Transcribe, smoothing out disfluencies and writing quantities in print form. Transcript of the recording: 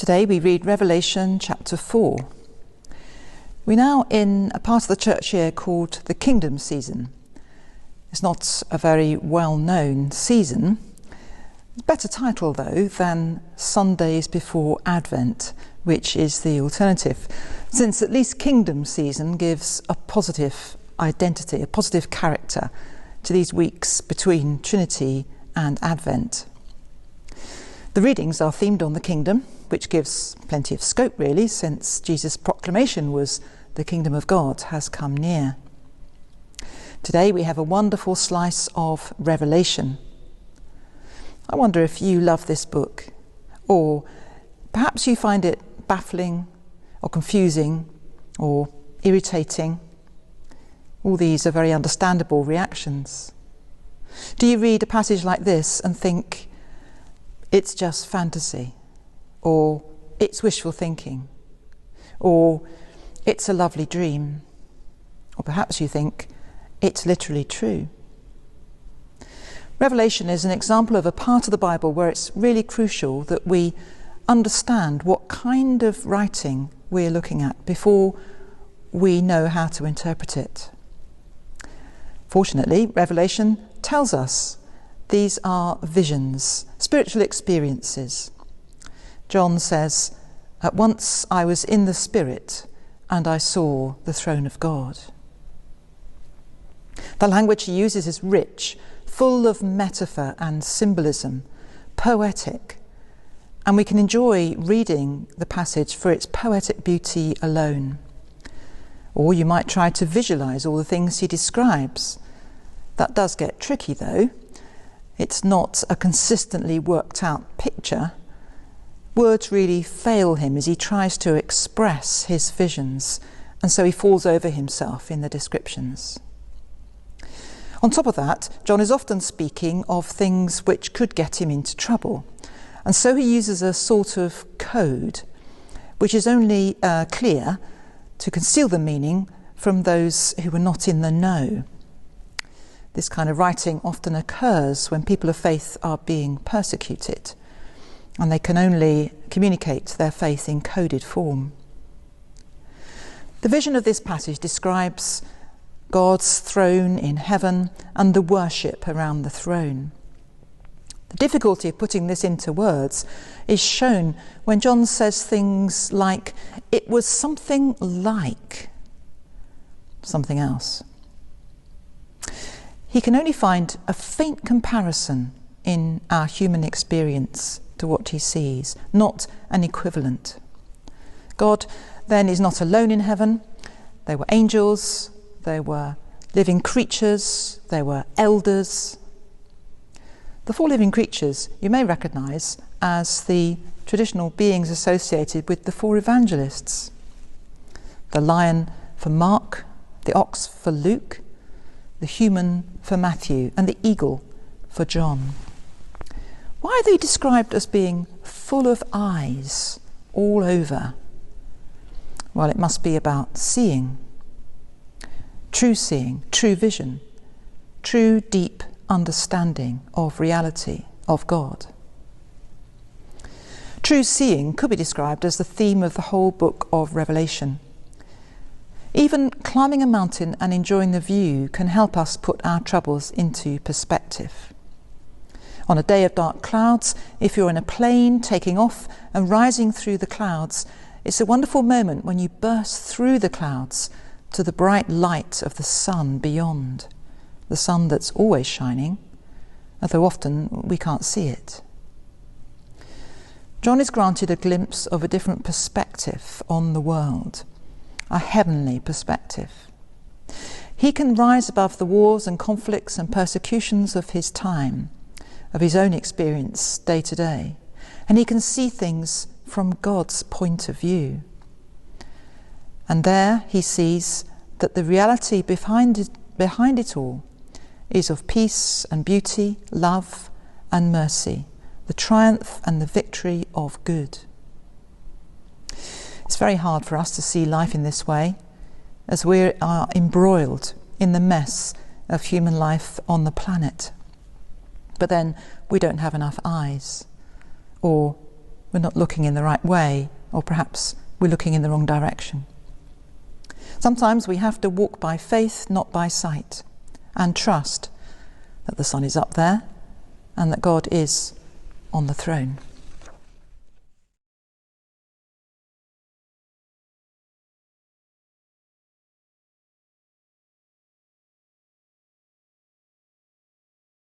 Today we read Revelation chapter 4. We're now in a part of the church year called the Kingdom season. It's not a very well-known season. It's a better title though than Sundays before Advent, which is the alternative, since at least Kingdom season gives a positive identity, a positive character to these weeks between Trinity and Advent. The readings are themed on the kingdom, which gives plenty of scope really, since Jesus' proclamation was the kingdom of God has come near. Today we have a wonderful slice of Revelation. I wonder if you love this book, or perhaps you find it baffling or confusing or irritating. All these are very understandable reactions. Do you read a passage like this and think, it's just fantasy, or it's wishful thinking, or it's a lovely dream, or perhaps you think it's literally true? Revelation is an example of a part of the Bible where it's really crucial that we understand what kind of writing we're looking at before we know how to interpret it. Fortunately, Revelation tells us these are visions, spiritual experiences. John says, "At once I was in the Spirit, and I saw the throne of God." The language he uses is rich, full of metaphor and symbolism, poetic, and we can enjoy reading the passage for its poetic beauty alone. Or you might try to visualize all the things he describes. That does get tricky though. It's not a consistently worked out picture. Words really fail him as he tries to express his visions, and so he falls over himself in the descriptions. On top of that, John is often speaking of things which could get him into trouble, and so he uses a sort of code which is only clear to conceal the meaning from those who are not in the know. This kind of writing often occurs when people of faith are being persecuted, and they can only communicate their faith in coded form. The vision of this passage describes God's throne in heaven and the worship around the throne. The difficulty of putting this into words is shown when John says things like, "It was something like something else." He can only find a faint comparison in our human experience to what he sees, not an equivalent. God then is not alone in heaven. There were angels, there were living creatures, there were elders. The four living creatures you may recognise as the traditional beings associated with the four evangelists. The lion for Mark, the ox for Luke, the human for Matthew, and the eagle for John. Why are they described as being full of eyes all over? Well, it must be about seeing, true vision, true deep understanding of reality, of God. True seeing could be described as the theme of the whole book of Revelation. Even climbing a mountain and enjoying the view can help us put our troubles into perspective. On a day of dark clouds, if you're in a plane taking off and rising through the clouds, it's a wonderful moment when you burst through the clouds to the bright light of the sun beyond, the sun that's always shining, although often we can't see it. John is granted a glimpse of a different perspective on the world, a heavenly perspective. He can rise above the wars and conflicts and persecutions of his time, of his own experience day to day, and he can see things from God's point of view. And there he sees that the reality behind it all is of peace and beauty, love and mercy, the triumph and the victory of good. It's very hard for us to see life in this way, as we are embroiled in the mess of human life on the planet. But then we don't have enough eyes, or we're not looking in the right way, or perhaps we're looking in the wrong direction. Sometimes we have to walk by faith, not by sight, and trust that the sun is up there and that God is on the throne.